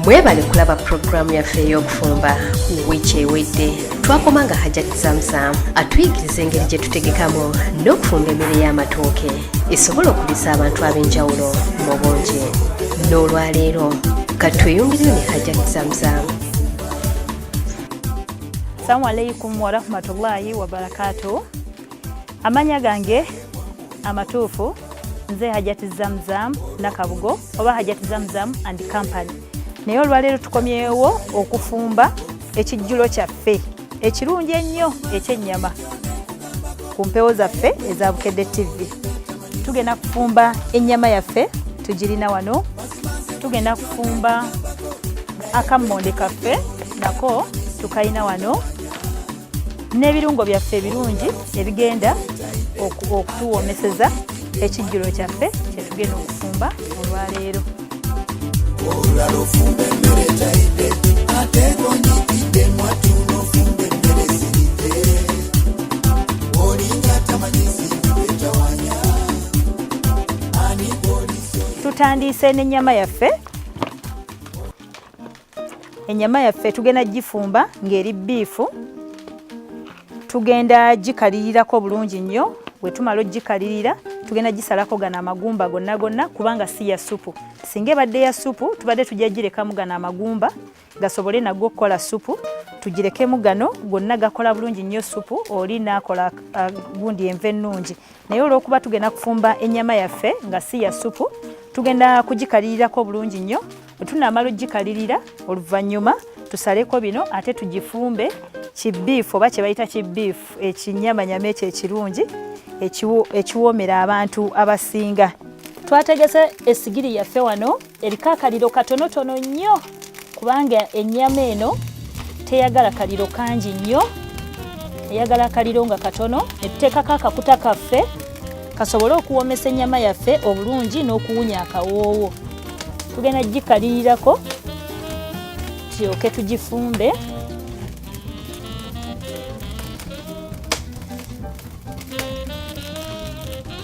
Mwebale kulaba programu yaffe ey'okufumba wiiki ewedde twakoma nga Hajjat Zamzam atuyigiriza engeri gye tutegekamu n'okufumba emmere y'amatooke esobola okulisa abantu ab'enjawulo mu bungi. N'olwaleero katweyongere ne Hajjat Zamzam. Assalamu alaikum wa rahmatullahi wa barakatuh. Amanya gange amatuufu nze Hajjat Zamzam Nakabugo oba Hajjat Zamzam and Company. Naye olwaleero tukomyewo okufumba ekijjulo kyaffe ekirungi ennyo ekyennyama ku mpewo zaffe eza Bukedde TV. Tugenda kufumba ennyama yaffe tugirina wano. Tugenda kufumba akammonde kaffe nako tukayina wano n'ebirungo byaffe ebirungi ebigenda okutuwoomeseza ekijjulo kyaffe kye tugenda okufumba olwaleero. Tutandiise n'ennyama yaffe. Ennyama yaffe tugenda gifumba ng'eri biifu. Tugenda gikalirirako bulungi nnyo. Bwe tumala ogikalirira tugenda gisalako gano amagumba gonna kubanga si ya supu. Singa ebadde ya supu tubadde tujja girekamu gano amagumba gasobole nago okukola supu. Tugirekemu gano gonna gakola bulungi nnyo supu oli n'akola gundi enva ennungi. Naye olw'okuba tugenda kufumba ennyama yaffe nga si ya supu tugenda kugikalirirako bulungi nnyo. Bwe tunaamala ogikalirira oluvannyuma tusaleko bino ate tugifumbe kibiifu oba kye bayita kibiifu ekinyamanyama ekyo ekirungi ekiwoomera abantu abasinga. Twategese essigiri yaffe wano eriko akaliro katonotono nnyo kubanga ennyama eno teyagala kaliro kangi nnyo, eyagala akaliro nga katono. Ne tuteekako akakuta kaffe kasobole okuwoomesa ennyama yaffe obulungi n'okuwunya akawoowo. Tugenda gikalirirako tulyoke tugifumbe.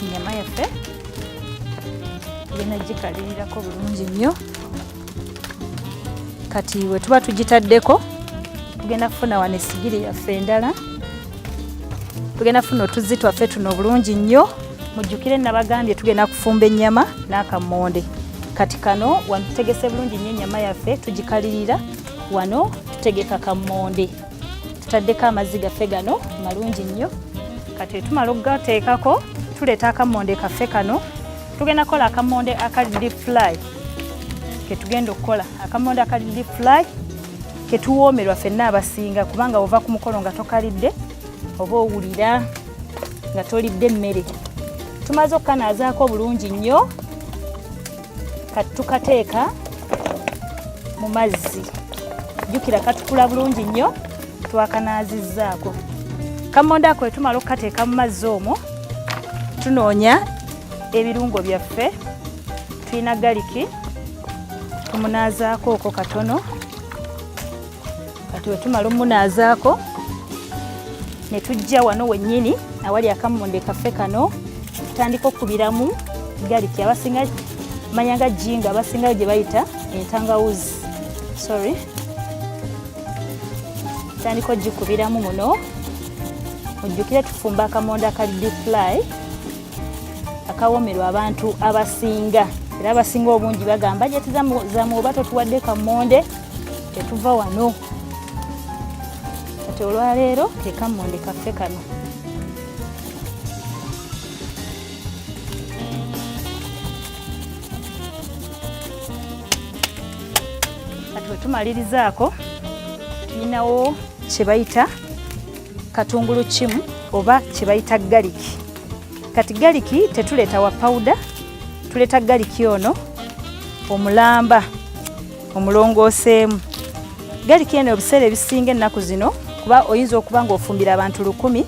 Ennyama yaffe tugenda gikalirirako bulungi nnyo. Kati we tuba tugitaddeko tugenda kufuna wano essigiri yaffe endala. Tugenda kufuna otuzzi twaffe tuno bulungi nnyo. Mujjukire nabagambye tugenda kufumba ennyama n'akammonde. Kati kano wano tutegese bulungi nnyo ennyama yaffe tugikalirira. Wano tutegeka kammonde. Tutaddeko amazzi gaffe gano malungi nnyo. Kati tumala okugateekako tuleeta akammonde kaffe kano. Tugenda kukola akammonde aka deep fry. Ke tugenda okukola akammonde aka deep fry ke tuwoomerwa ffenna abasinga kubanga ova ku mukolo nga tokalidde oba owulira nga tolidde emmere. Tumaze okukanaazaako bulungi nnyo. Kati tukateeka mu mazzi. Jjukira katukula bulungi nnyo twakanaazizzaako. Kammonde ako tumala okukateeka mu mazzi omwo tunoonya ebirungo byaffe. Tulina galiki tumunaazaako okwo katono. Kati we tumala omunaazaako ne tujja wano wennyini awali akammonde kaffe kano tutandika okubiramu galiki. Abasinga manya nga jinga abasinga gye bayita entangawuzi. Tutandika ogikubiramu muno. Ojjukire tufumba akammonde aka deep fry akawoomerwa abantu abasinga. Era abasinga obungi bagamba Hajjat Zamzam oba totuwadde kammonde tetuva wano. Kati olwaleero ke kammonde kaffe kano. Kati we tumalirizaako tulinawo kye bayita katungulu kimu oba kye bayita galiki. Kati galiki tetuleeta wa powder, tuleeta galiki ono omulamba omulongooseemu. Galiki eno obuseera ebisinga ennaku zino kuba oyinza okuba ng'ofumbira abantu 100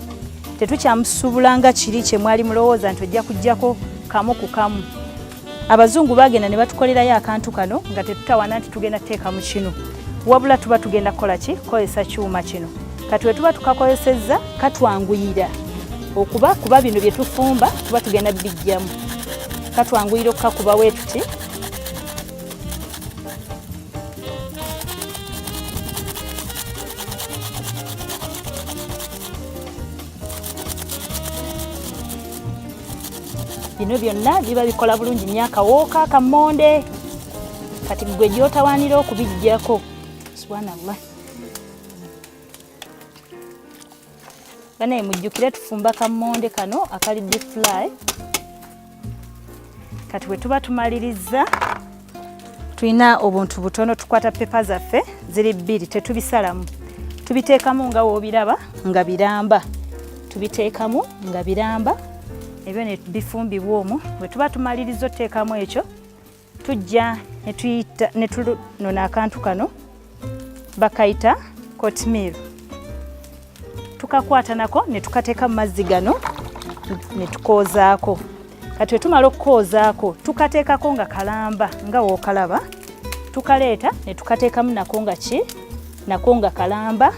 tetukyamusubulanga kiri kye mwali mulowooza nti ojja kuggyako kamu ku kamu. Abazungu bagenda ne batukolerayo akantu kano nga tetutawana nti tugenda kuteeka mu kino. Wabula tuba tugenda kukola ki? Kozesa kyuma kino. Kati we tuba tukakozesezza katwanguyira kuba bino bye tufumba tuba tugenda bijjamu. Katwanguyira okukakuba bwe tuti bino byonna biba bikola bulungi nnyo akawooka akammonde kati gwe gy'otawaanira okubiggyako subhanallah banaye mujjukire tufumba kammonde kano akali deep fry kati bwe tuba tumaliriza tulina obuntu butono tukwata pepa zaffe ziri 2 tetubisalamu tubiteekamu nga woobiraba nga biramba tubiteekamu nga biramba ebyo ne bifumbibwa omwo bwe tuba tumaliriza oteekamu ekyo tujja ne tunona akantu kano bakayita oatmeal tukakwata nako ne tukateeka mu mazzi gano ne tukoozaako kati we tumala okukoozaako tukateekako nga kalamba nga wookalaba tukaleeta ne tukateekamu nako nga kalamba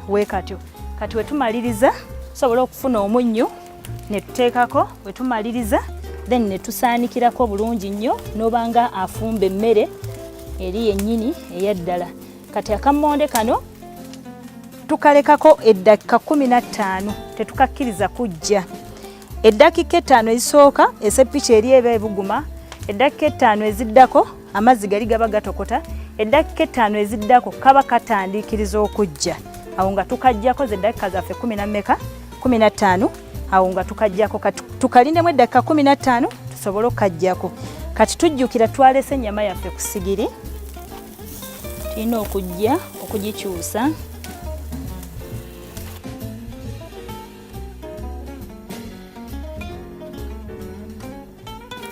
we katyo kati we tumaliriza tusobola okufuna omunnyo ne tuteekako we tumaliriza then ne tusaanikirako bulungi nnyo n'oba nga afumba emmere eri yennyini eyaddala kati akammonde kano tukalekako eddakika 15 tetukakkiriza kujja eddakika 5 ezisooka esepiki eri eba ebuguma eddakika 5 eziddako amazzi gali gaba gatokota eddakika 5 eziddako kaba katandiikiriza okujja awo nga tukajjako zeddakika zaffe 15 awo nga tukajjako tukalindemu eddakika 15 tusobole okukajjako kati tujjukira twalese ennyama yaffe ku sigiri tulina okujja okugikyusa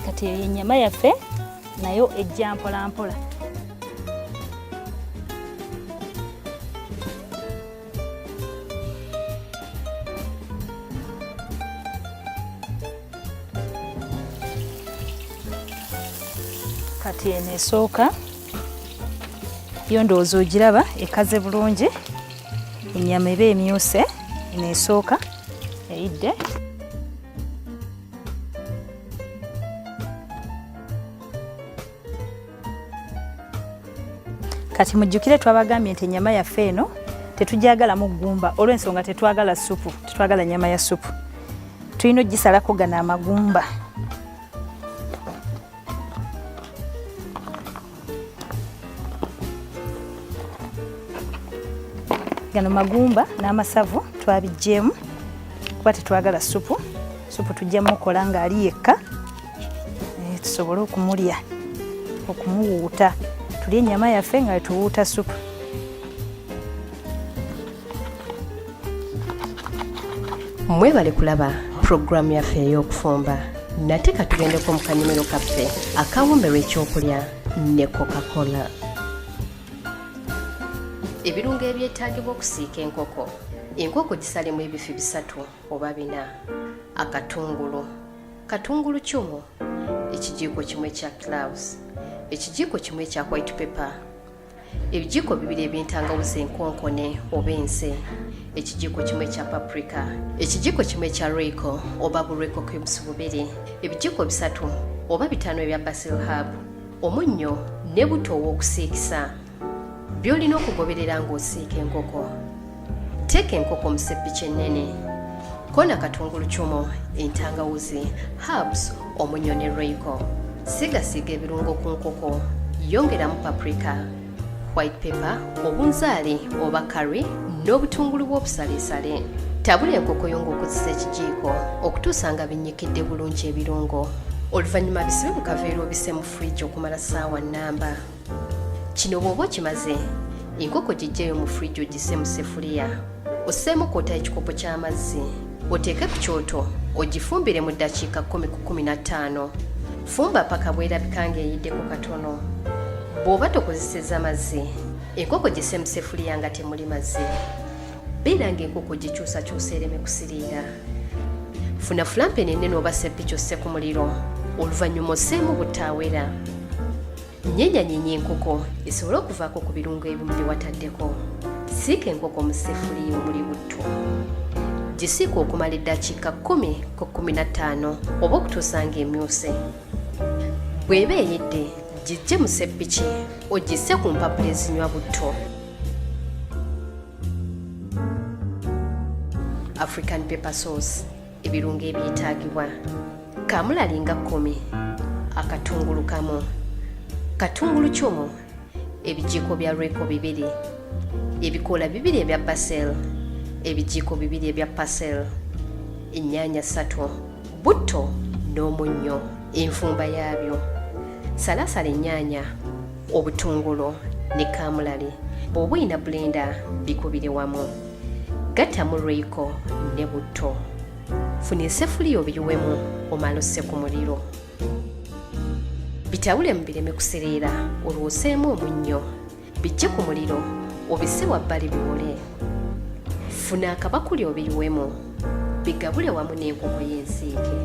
kati eyo ennyama yaffe nayo ejja mpola mpola kati eno esooka yo ndowooza ogiraba ekaze bulungi ennyama eba emyuse eno esooka eyidde kati mujjukire twabagambye nti ennyama yaffe eno tetujagalamu ggumba olw'ensonga tetwagala supu tetwagala nnyama ya supu tulina ogisalako gano amagumba gano magumba n'amasavu twabijjeemu kuba tetwagala supu tujjamu okola ng'ali yekka tusobole okumulya okumuwuuta tulye ennyama yaffe nga tuwuuta supu mwebale kulaba puroguramu yaffe ey'okufumba nate katugendeko mu kanyumiro kaffe akawumberwa ekyokulya ne coca-cola ebirungo ebyetaagibwa okusiika enkoko gisalemu ebifi 3 oba 4 katungulu kyumu ekijiiko kimu ekya cloves ekijiiko kimu ekya white pepper ebijiiko 2 eby'entangawuzi enkonkone oba ense ekijiiko kimu ekya paprika ekijiiko kimu ekya royco oba royco cubes 2 ebijiiko 3 oba 5 ebya basil herb omunnyo ne buto ow'okusiikisa byolina okugoberera ng'osiika enkoko teeka enkoko mu seppiki ennene kona katungulu kyumu entangawuzi herbs omunnyo ne royco sigasiiga ebirungo ku nkoko yongeramu paprika white pepper obunzaali oba curry n'obutungulu bw'obusaleesale tabula enkoko yo ng'okozesa ekijiiko okutuusa nga binnyikidde bulungi ebirungo oluvannyuma bisibe mu kaveera obise mu fridge okumala ssaawa nnamba kino bw'oba okimaze enkoko gijjeyo mu fridge ogisse mu sefuliya osseemu kwota ekikopo ky'amazzi oteeke ku kyoto ogifumbire mu ddakiika 10 ku 15 fumba paka bwerabika ng'eyiddeko katono bw'oba tokozesezza mazzi enkoko gisse mu sefuliya nga temuli mazzi beera ng'enkoko gikyusakyusa ereme kusiriira funa fulampeni ennene oba seppiki osse ku muliro oluvannyuma osseemu butaawera nyenyanyinya enkoko esobole okuvaako ku birungo ebimu bye wataddeko siika enkoko mu sefuliya omuli butto gisiika okumala eddakiika 10 ku 15 oba okutuusa ng'emyuse bw'eba eyidde gijje mu seppiki ogisse ku mpapula ezinywa butto African pepper sauce ebirungo ebyetaagibwa kamulali nga 10, akatungulu kamu, katungulu kyomo, ebijiiko bya Royco 2, ebikoola 2 ebya basil, ebijiiko 2 ebya parsley, ennyaanya 3, butto n'omunnyo, enfumba yaabyo. Salasala ennyaanya, obutungulu ne kamulali. Bw'oba olina blender bikubire wamu. Gattamu Royco ne butto. Funa essefuliya obiyiwemu omala osse ku muliro. Bitawule mu bireme kusereera olwoseemu omunnyo. Bijje ku muliro obisse wabbali biwole. Funa akabakuli obiyiwemu bigabule wamu n'enkoko y'ensiike.